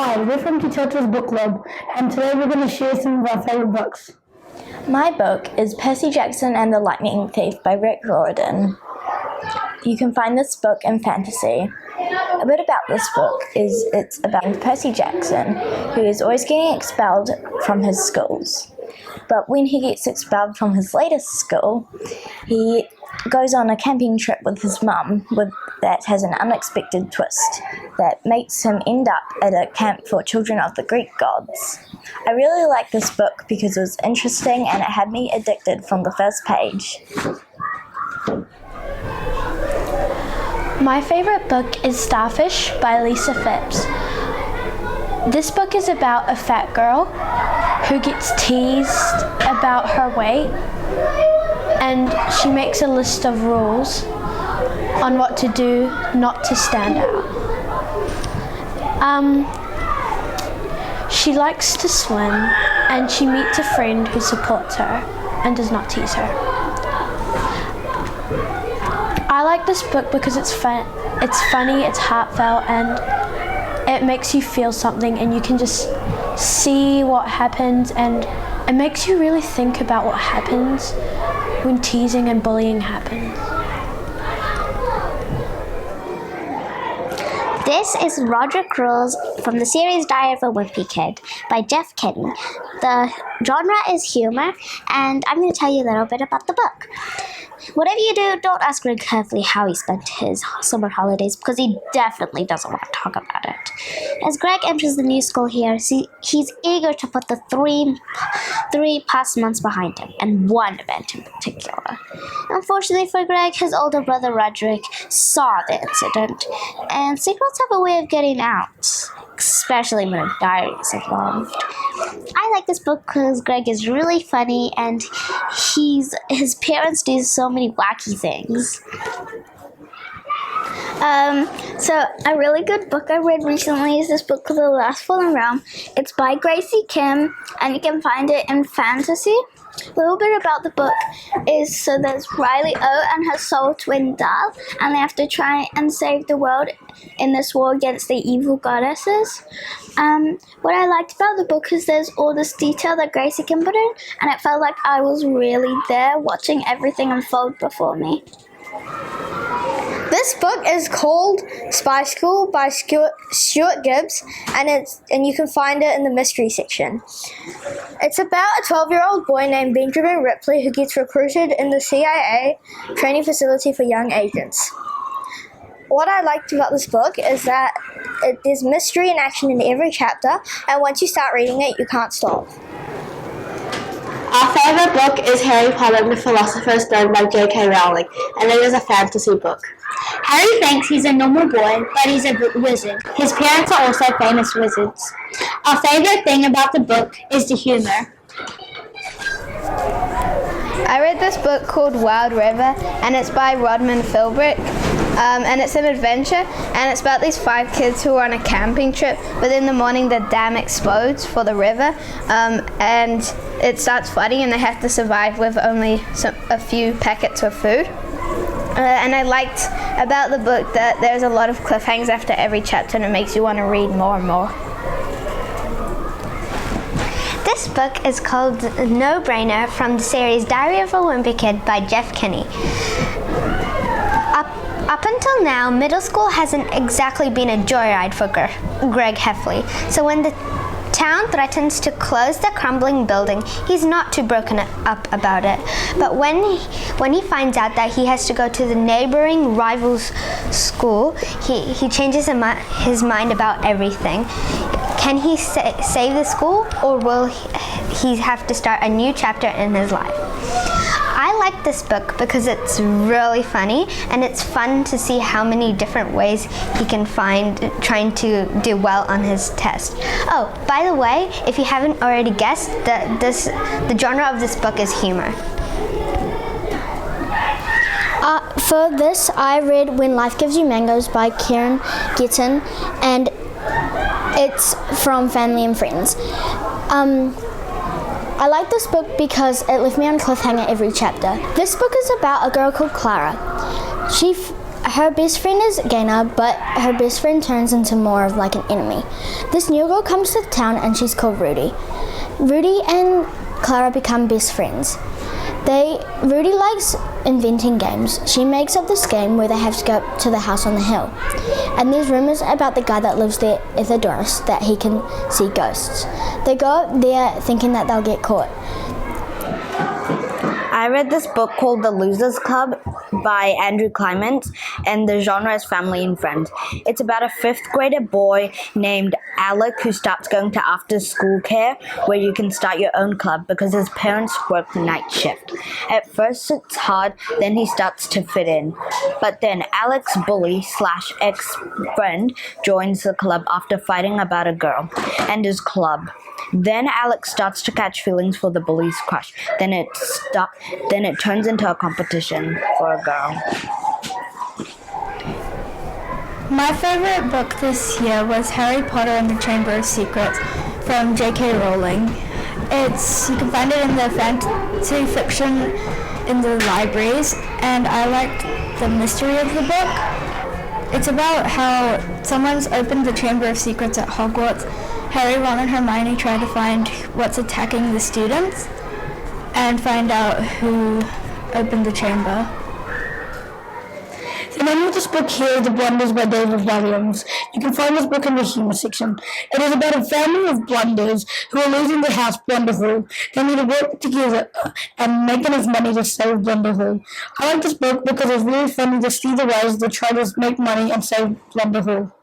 Hi, welcome to Children's Book Club, and today we're going to share some of our favorite books. My book is Percy Jackson and the Lightning Thief by Rick Riordan. You can find this book in fantasy. A bit about this book is it's about Percy Jackson, who is always getting expelled from his schools. But when he gets expelled from his latest school, he goes on a camping trip with his mum that has an unexpected twist that makes him end up at a camp for children of the Greek gods. I really like this book because it was interesting and it had me addicted from the first page. My favorite book is Starfish by Lisa Phipps. This book is about a fat girl who gets teased about her weight, and she makes a list of rules on what to do not to stand out. She likes to swim, and she meets a friend who supports her and does not tease her. I like this book because it's funny, it's heartfelt, and it makes you feel something, and you can just see what happens, and it makes you really think about what happens when teasing and bullying happens. This is Roderick Rules from the series Diary of a Wimpy Kid by Jeff Kinney. The genre is humor, and I'm going to tell you a little bit about the book. Whatever you do, don't ask Greg carefully how he spent his summer holidays, because he definitely doesn't want to talk about it. As Greg enters the new school here, he's eager to put the three past months behind him, and one event in particular. Unfortunately for Greg, his older brother Roderick saw the incident, and secrets have a way of getting out, especially when a diary is involved. I like this book because Greg is really funny, and his parents do so many wacky things. So a really good book I read recently is this book called The Last Fallen Realm. It's by Gracie Kim, and you can find it in fantasy. A little bit about the book is, so there's Riley O and her soul twin Dal, and they have to try and save the world in this war against the evil goddesses. What I liked about the book is there's all this detail that Gracie can put in, and it felt like I was really there watching everything unfold before me. This book is called Spy School by Stuart Gibbs, and you can find it in the mystery section. It's about a 12-year-old boy named Benjamin Ripley who gets recruited in the CIA training facility for young agents. What I liked about this book is that there's mystery and action in every chapter, and once you start reading it, you can't stop. Our favourite book is Harry Potter and the Philosopher's Stone by J.K. Rowling, and it is a fantasy book. Harry thinks he's a normal boy, but he's a wizard. His parents are also famous wizards. Our favourite thing about the book is the humour. I read this book called Wild River, and it's by Rodman Philbrick. And it's an adventure, and it's about these 5 kids who are on a camping trip, but in the morning the dam explodes for the river, and it starts flooding, and they have to survive with only a few packets of food. And I liked about the book that there's a lot of cliffhangers after every chapter, and it makes you want to read more and more. This book is called No Brainer from the series Diary of a Wimpy Kid by Jeff Kinney. Up until now, middle school hasn't exactly been a joyride for Greg Heffley. So when the town threatens to close the crumbling building, he's not too broken up about it. But when he finds out that he has to go to the neighboring rival's school, he changes his mind about everything. Can he save the school, or will he have to start a new chapter in his life? I like this book because it's really funny, and it's fun to see how many different ways he can find trying to do well on his test. Oh, by the way, if you haven't already guessed, the genre of this book is humor. For this, I read When Life Gives You Mangoes by Karen Gittin, and it's from Family and Friends. I like this book because it left me on a cliffhanger every chapter. This book is about a girl called Clara. Her best friend is Gaina, but her best friend turns into more of like an enemy. This new girl comes to town and she's called Rudy. Rudy and Clara become best friends. Rudy likes inventing games. She makes up this game where they have to go up to the house on the hill. And there's rumors about the guy that lives there, Ithodorus, that he can see ghosts. They go up there thinking that they'll get caught. I read this book called The Losers Club by Andrew Clement, and the genre is family and friends. It's about a 5th grader boy named Alec who starts going to after school care where you can start your own club because his parents work night shift. At first it's hard, then he starts to fit in. But then Alec's bully / ex-friend joins the club after fighting about a girl and his club. Then Alex starts to catch feelings for the bully's crush. Then it turns into a competition for a girl. My favorite book this year was Harry Potter and the Chamber of Secrets from J.K. Rowling. You can find it in the fantasy fiction in the libraries, and I liked the mystery of the book. It's about how someone's opened the Chamber of Secrets at Hogwarts. Harry, Ron, and Hermione try to find what's attacking the students and find out who opened the chamber. The name of this book here is The Blunders by David Williams. You can find this book in the humor section. It is about a family of blunders who are losing their house Blunderful. They need to work together and make enough money to save Blunderful. I like this book because it's really funny to see the ways they try to make money and save Blunderful.